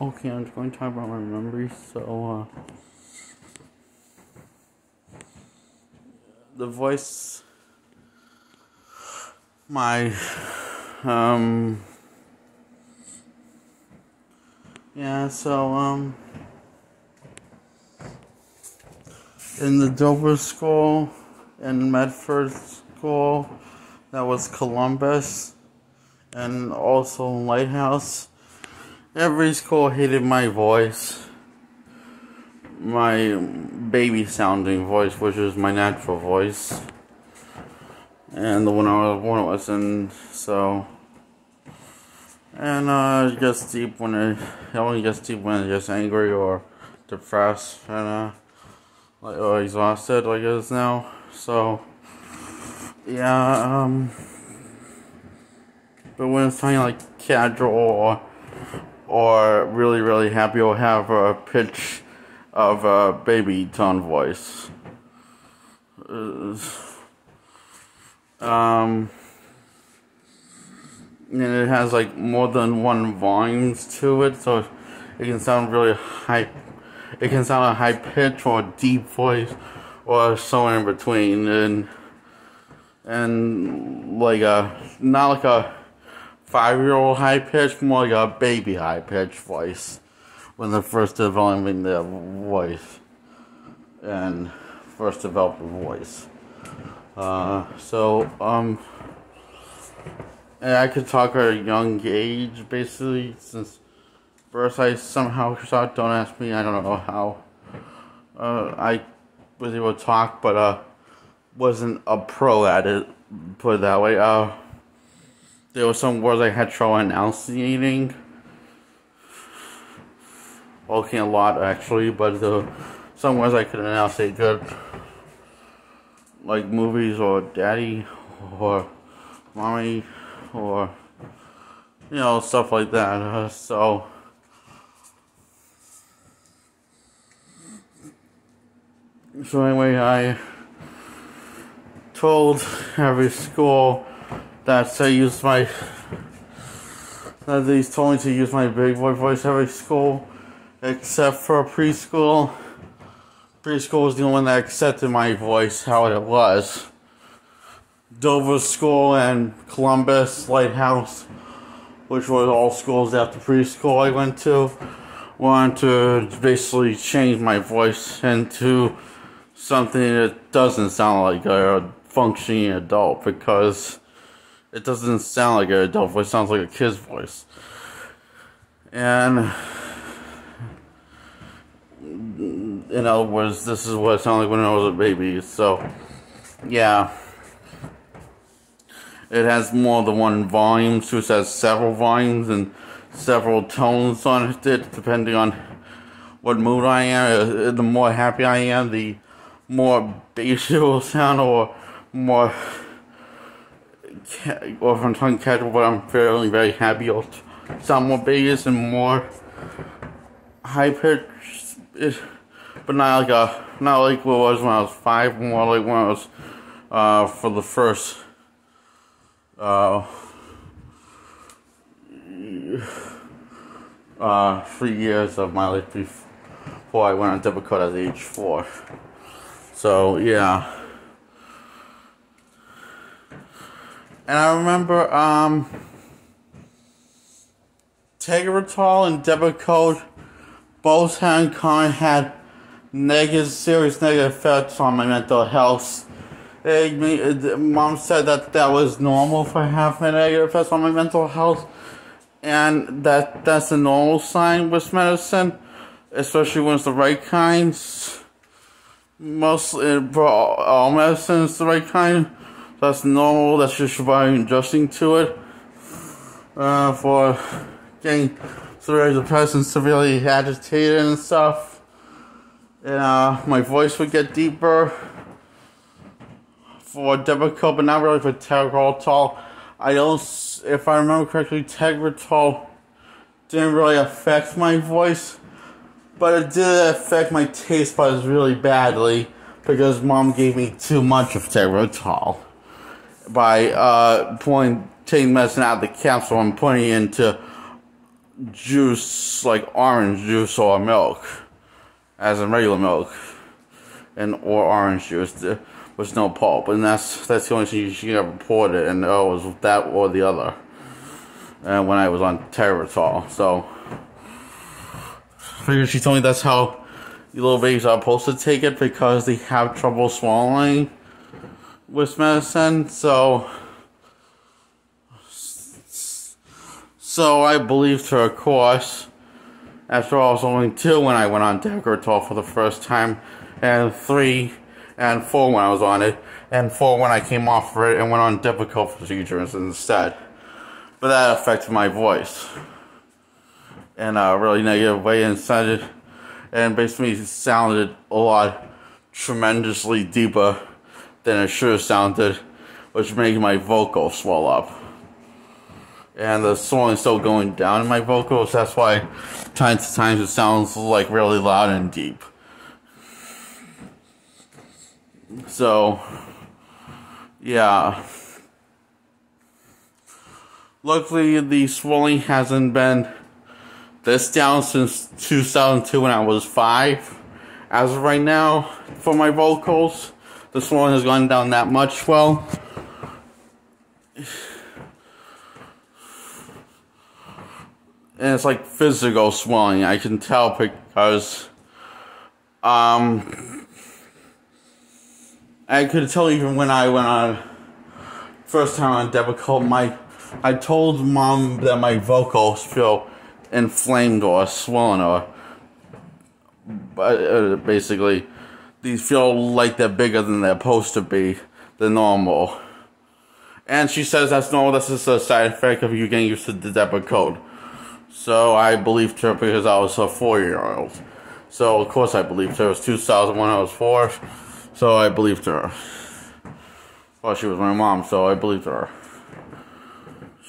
Okay, I'm just going to talk about my memories. So, the voice, my, yeah, so, in the Dover school, in Medford school, that was Columbus, and also Lighthouse. Every school hated my voice, my baby sounding voice, which is my natural voice, and the one I was born with, and so, and it gets deep when it only gets deep when it gets angry or depressed and like or exhausted like it is now. So yeah, but when it's kind of like casual or really, really happy, or have a pitch of a baby tone voice. And it has like more than one volumes to it, so it can sound really high. It can sound a high pitch or a deep voice, or somewhere in between, and like not like a 5-year-old high pitch, more like a baby high pitch voice when they're first developing their voice and first develop a voice. And I could talk at a young age, basically, since birth I somehow thought, don't ask me, I don't know how. I was able to talk, but wasn't a pro at it, put it that way. There were some words I had trouble enunciating. Okay, a lot actually, but some words I could enunciate good. Like movies, or daddy, or mommy, or, you know, stuff like that. So anyway, I told every school that they told me to use my big boy voice every school, except for preschool. Preschool was the only one that accepted my voice how it was. Dover School and Columbus, Lighthouse, which were all schools after preschool I went to, wanted to basically change my voice into something that doesn't sound like a functioning adult, because it doesn't sound like an adult voice, it sounds like a kid's voice. And in other words, this is what it sounded like when I was a baby. So yeah, it has more than one volume, so it has several volumes and several tones on it, depending on what mood I am. The more happy I am, the more bass it will sound, or more, or if I'm talking casual, but I'm fairly very happy, it'll sound more bass and more high pitched, but not like what it was when I was 5, more like when I was for the first 3 years of my life before I went on Depakote at age 4. So yeah. And I remember Tegretol and Depakote both had serious negative effects on my mental health. Mom said that was normal for having a negative effects on my mental health, and that's a normal sign with medicine, especially when it's the right kind. Mostly, for all medicine, it's the right kind. That's normal. That's just your body adjusting to it. For getting severely depressed and severely agitated and stuff. And my voice would get deeper for Depakote, but not really for Tegretol. If I remember correctly, Tegretol didn't really affect my voice, but it did affect my taste buds really badly, because Mom gave me too much of Tegretol by taking medicine out of the capsule and putting it into juice, like orange juice or milk, as in regular milk, or orange juice. There was no pulp, and that's the only thing she ever poured it, and it was that or the other. And when I was on Teratol, so figured she told me that's how you little babies are supposed to take it because they have trouble swallowing with medicine. So I believed her, of course. After all, I was only 2 when I went on Teratol for the first time, and 3 and 4 when I was on it, and 4 when I came off of it and went on Depakote procedures instead. But that affected my voice in a really negative way, and basically sounded a lot tremendously deeper than it should have sounded, which made my vocals swell up. And the swelling is still going down in my vocals. That's why time to time it sounds like really loud and deep. So, yeah. Luckily, the swelling hasn't been this down since 2002 when I was 5. As of right now, for my vocals, the swelling has gone down that much. Well, and it's like physical swelling. I can tell because I could tell even when I went on first time on Depakote, I told Mom that my vocals feel inflamed or swollen, or basically these feel like they're bigger than they're supposed to be, than normal. And she says that's normal. That's just a side effect of you getting used to the Depakote. So I believed her because I was a 4-year-old. So of course I believed her. It was 2001. I was 4, so I believed her. Well, she was my mom, so I believed her.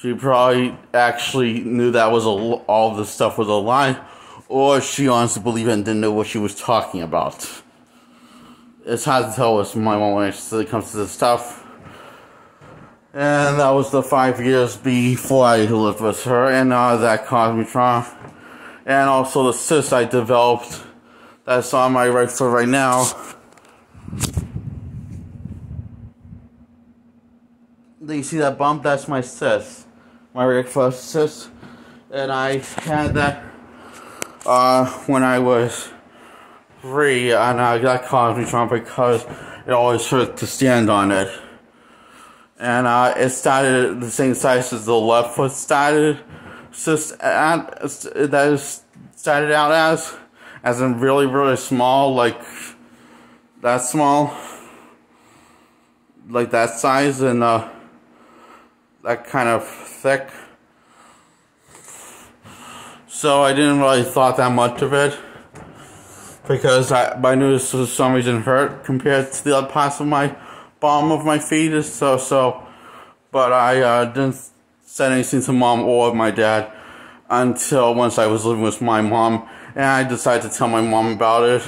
She probably actually knew that was all this stuff was a lie, or she honestly believed it and didn't know what she was talking about. It's hard to tell with my mom when it comes to this stuff. And that was the 5 years before I lived with her, and that caused me trauma. And also the cyst I developed that's on my right foot right now. Do you see that bump? That's my cyst. My right foot cyst. And I had that when I was 3, and that caused me trauma because it always hurt to stand on it. And it started at the same size as the left foot started. That started out as in really, really small, like that small, like that size, and that kind of thick. So I didn't really thought that much of it because I knew this for some reason hurt compared to the other parts of my bottom of my feet. But I didn't say anything to Mom or my dad until once I was living with my mom, and I decided to tell my mom about it,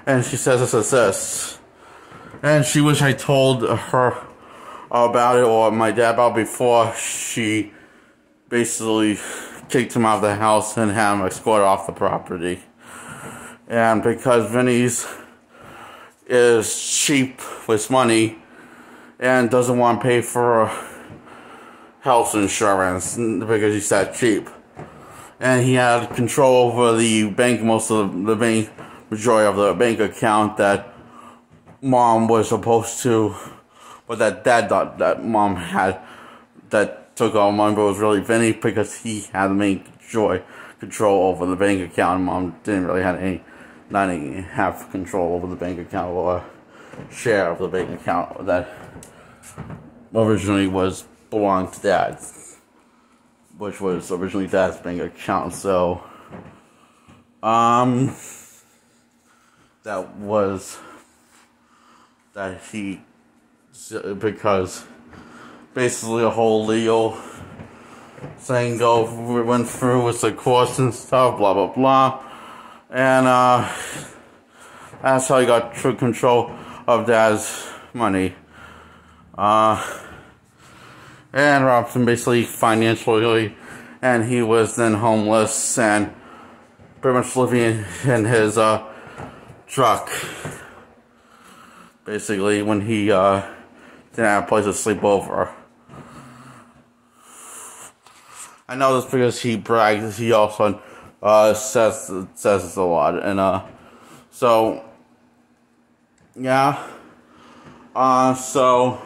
and she says it's a cyst, and she wished I told her about it or my dad about it before she basically kicked him out of the house and had him escorted off the property. And because Vinny's is cheap with money and doesn't want to pay for health insurance because he's that cheap. And he had control over the bank, majority of the bank account that Mom was supposed to, but that Dad thought that Mom had, that took all money, but it was really Vinny because he had the main control over the bank account, and Mom didn't really have control over the bank account or share of the bank account that originally belonged to Dad, which was originally Dad's bank account. So because basically a whole legal thing went through with the courts and stuff, blah blah blah, and that's how he got true control of Dad's money. And robbed him basically financially and he was then homeless and pretty much living in his truck. Basically, when he didn't have a place to sleep over. I know this because he brags. He also says this a lot, and so yeah. So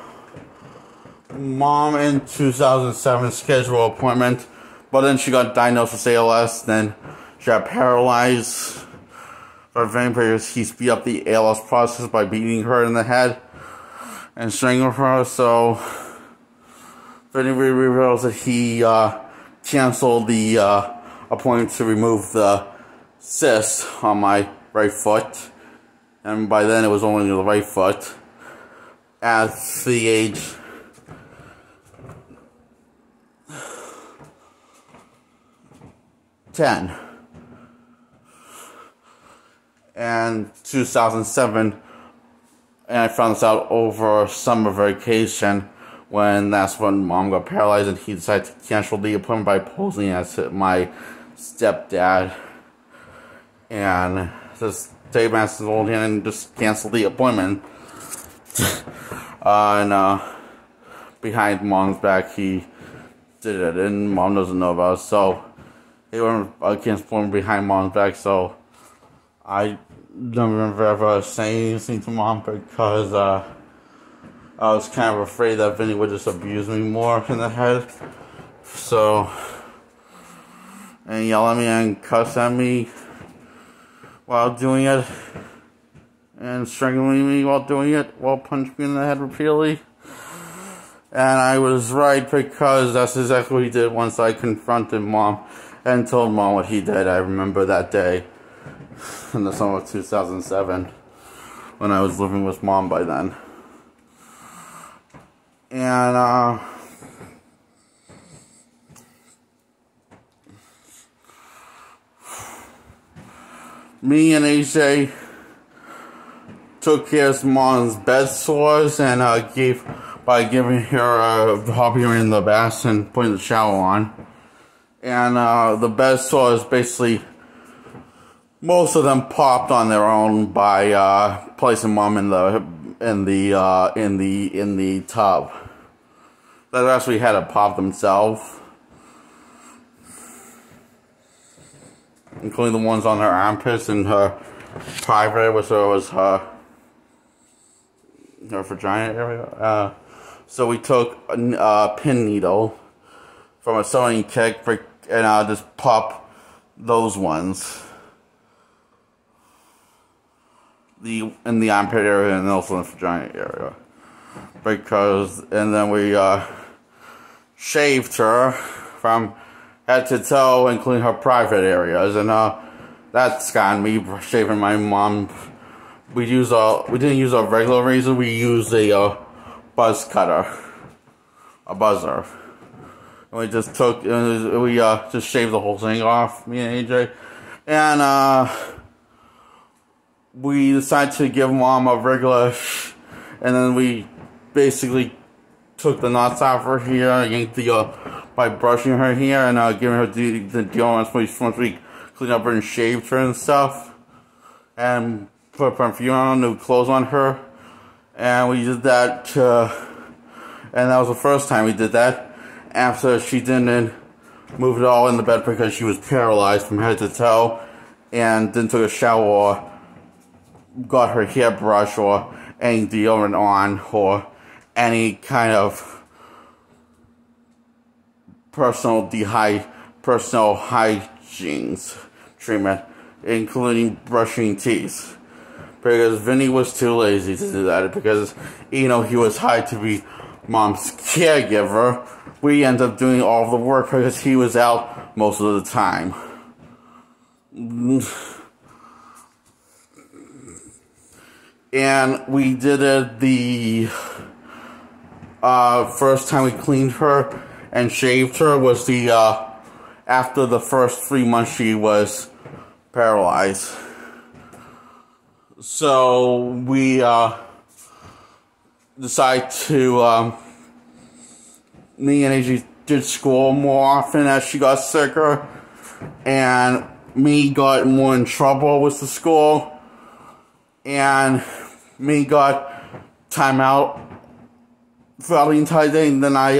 mom in 2007 scheduled an appointment, but then she got diagnosed with ALS. Then she got paralyzed. For vampires, he speed up the ALS process by beating her in the head and strangling her. So Vinny reveals that he canceled the appointment to remove the cyst on my right foot, and by then it was only the right foot. At the age ten. And 2007, and I found this out over summer vacation, that's when mom got paralyzed, and he decided to cancel the appointment by posing as my stepdad, and just Dave Master's old hand and just canceled the appointment. And behind mom's back, he did it, and mom doesn't know about it. So he went against appointment behind mom's back. So I don't remember ever saying anything to mom because I was kind of afraid that Vinny would just abuse me more in the head. So, and yell at me and cuss at me while doing it, and strangling me while doing it, while punching me in the head repeatedly. And I was right, because that's exactly what he did once I confronted mom and told mom what he did. I remember that day in the summer of 2007 when I was living with mom by then. And me and AJ took care of mom's bed sores, and by giving her hopping her in the bath and putting the shower on. And the bed sores, basically most of them popped on their own by placing mom in the tub. They actually had to pop themselves, including the ones on her armpits and her private, which was her vagina area. So we took a pin needle from a sewing kit and just pop those ones. In the armpit area and also in the vagina area. And then we shaved her from head to toe, including her private areas. And that's gotten me shaving my mom. We didn't use a regular razor, we used a buzz cutter. A buzzer. And we just just shaved the whole thing off, me and AJ. And we decided to give mom a regular, and then we basically took the knots off her hair, yanked by brushing her hair and giving her the deodorant once we cleaned up her and shaved her and stuff, and put perfume on, new clothes on her, and we did that, and that was the first time we did that, after she didn't move at all in the bed because she was paralyzed from head to toe, and then took a shower or got her hair brushed or any deodorant on or any kind of personal hygiene treatment, including brushing teeth. Because Vinny was too lazy to do that, because even though he was hired to be mom's caregiver, we ended up doing all of the work because he was out most of the time. And we did it the first time we cleaned her and shaved her was after the first 3 months she was paralyzed. So we decided to, me and AJ did school more often as she got sicker, and me got more in trouble with the school, and me got time out throughout the entire day, and then I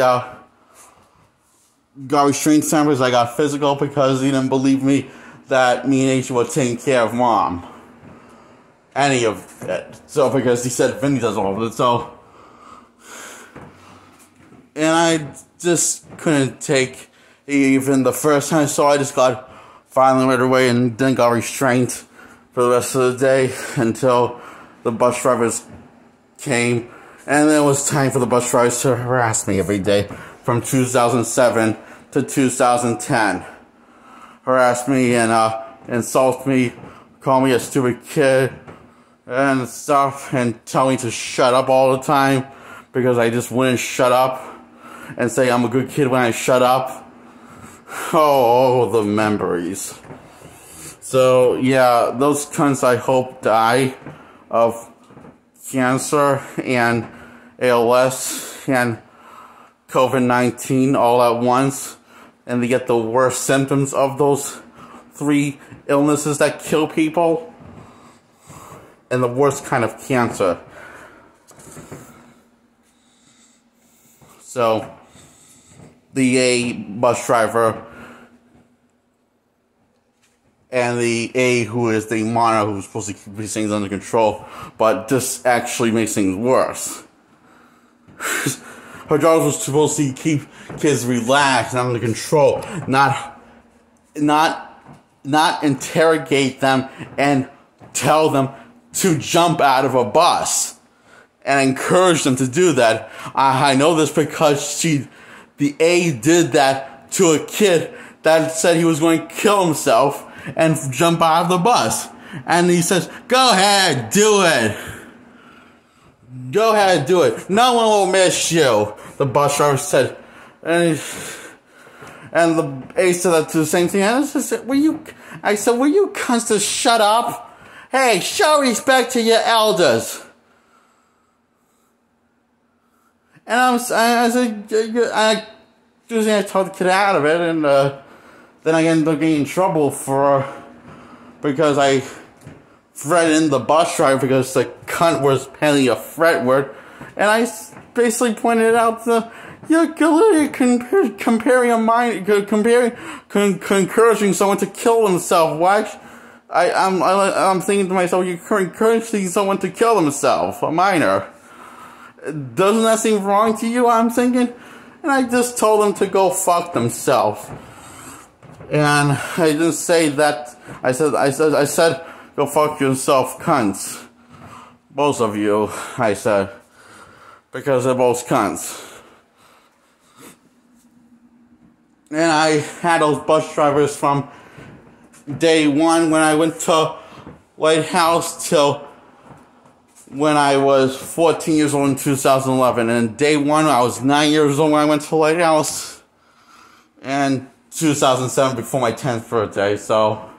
got restraint time because I got physical because he didn't believe me that me and Asia were taking care of Mom. Any of it. So, because he said Vinny does all of it, so. And I just couldn't take even the first time, so I just got finally right away and then got restrained for the rest of the day until the bus drivers came. And then it was time for the bus drivers to harass me every day from 2007 to 2010. Harass me and insult me, call me a stupid kid and stuff, and tell me to shut up all the time because I just wouldn't shut up, and say I'm a good kid when I shut up. Oh, the memories. So yeah, those cunts I hope die of cancer and ALS and COVID-19 all at once, and they get the worst symptoms of those 3 illnesses that kill people, and the worst kind of cancer. So, the A bus driver and the A who is the monitor who's supposed to keep these things under control, but this actually makes things worse. Her job was supposed to keep kids relaxed and under control, not interrogate them and tell them to jump out of a bus and encourage them to do that. I know this because the A did that to a kid that said he was going to kill himself and jump out of the bus. And he says, go ahead, do it. Go ahead, do it. No one will miss you, the bus driver said. And the A said that to the same thing. I said, will you cunts to shut up? Hey, show respect to your elders. And I said, I told the kid out of it, and then I ended up getting in trouble because I threatened the bus driver because the cunt was apparently a threat word, and I basically pointed out you're encouraging someone to kill themselves. Why? I'm thinking to myself, you're encouraging someone to kill themselves, a minor. Doesn't that seem wrong to you? I'm thinking, and I just told them to go fuck themselves. And I didn't say that. I said, go fuck yourself, cunts. Both of you, I said, because they're both cunts. And I had those bus drivers from day one when I went to Lighthouse till when I was 14 years old in 2011. And day one, I was 9 years old when I went to Lighthouse. And 2007 before my 10th birthday, so.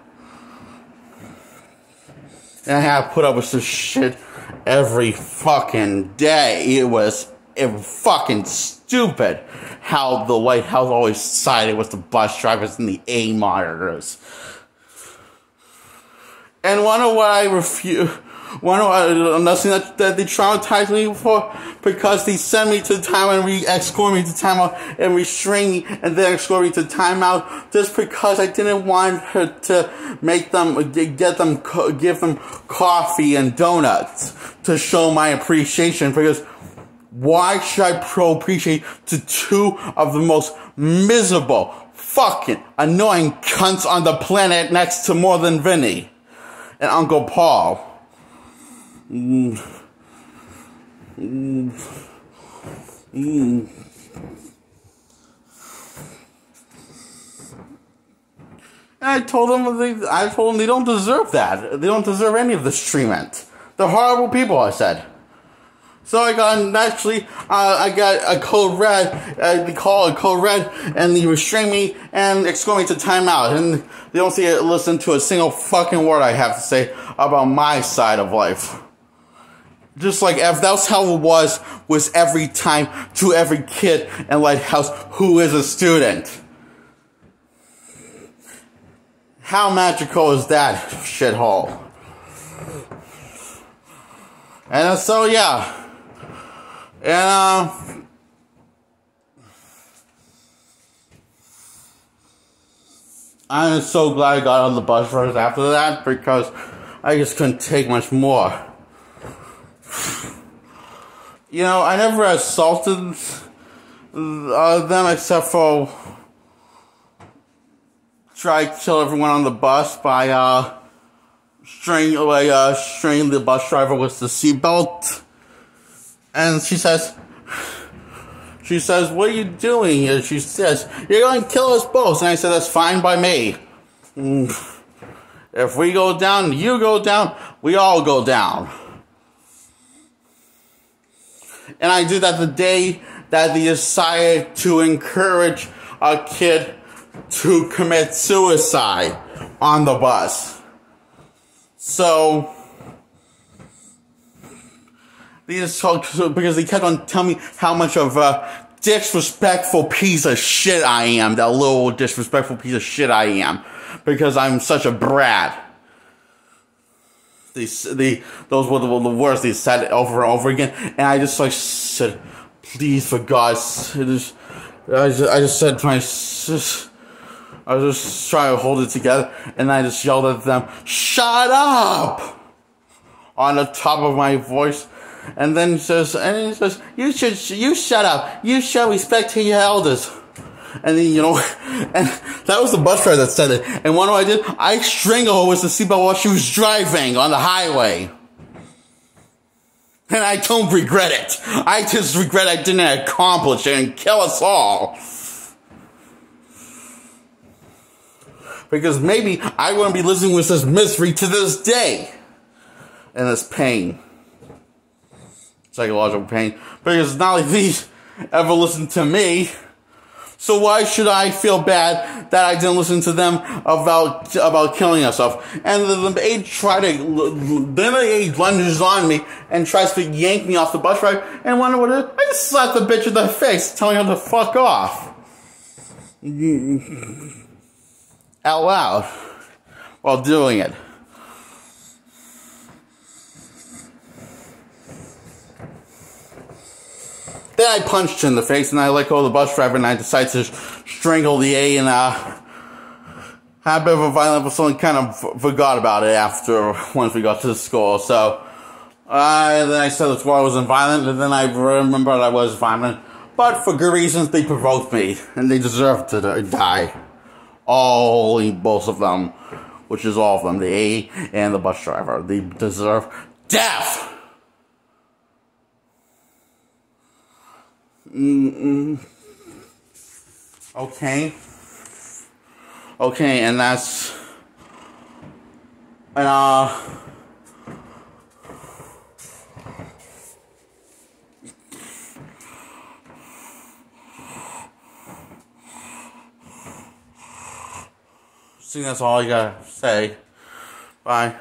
And I had to put up with this shit every fucking day. It was fucking stupid how the Lighthouse always sided with the bus drivers and the A monitors. And another thing that they traumatized me for, because they sent me to timeout and escort me to timeout and restrain me and then escort me to timeout just because I didn't want her to give them coffee and donuts to show my appreciation. Because why should I appreciate to 2 of the most miserable, fucking annoying cunts on the planet next to more than Vinny and Uncle Paul? And I told them they don't deserve that. They don't deserve any of this treatment. They're horrible people, I said. So I got a code red. They call it code red, and they restrain me and escort me to timeout. And they don't listen to a single fucking word I have to say about my side of life. Just like if that's how it was every time to every kid in Lighthouse who is a student. How magical is that shithole? And so yeah. And I'm so glad I got on the bus first after that, because I just couldn't take much more. You know, I never assaulted them except for try to kill everyone on the bus by string the bus driver with the seatbelt. And she says, what are you doing? And she says, you're going to kill us both. And I said, that's fine by me. If we go down, you go down, we all go down. And I did that the day that they decided to encourage a kid to commit suicide on the bus. So, they just talked, because they kept on telling me how much of a disrespectful piece of shit I am, that little disrespectful piece of shit I am, because I'm such a brat. Those were the words they said over and over again, and I just like said, please, for God's sake, I just said to my sis, I was just trying to hold it together, and I just yelled at them, shut up! On the top of my voice. And then he says, you shut up. You show respect to your elders. And then, you know, and that was the bus driver that said it. And what I did? I strangled her with the seatbelt while she was driving on the highway. And I don't regret it. I just regret I didn't accomplish it and kill us all. Because maybe I wouldn't be living with this misery to this day. And this pain. Psychological pain. Because not like these ever listened to me. So why should I feel bad that I didn't listen to them about killing herself? And the aide lunges on me and tries to yank me off the bus ride. And wonder what it is? I just slapped the bitch in the face, telling her to fuck off. Out loud. While doing it. Then I punched her in the face, and I let go of the bus driver, and I decided to strangle the A, and had a bit of a violent episode, and kind of forgot about it once we got to the school. So, then I said that's why I wasn't violent, and then I remembered I was violent. But for good reasons, they provoked me, and they deserved to die. Both of them, which is all of them, the A and the bus driver. They deserve death! Okay, and that's, and see, that's all I gotta say. Bye.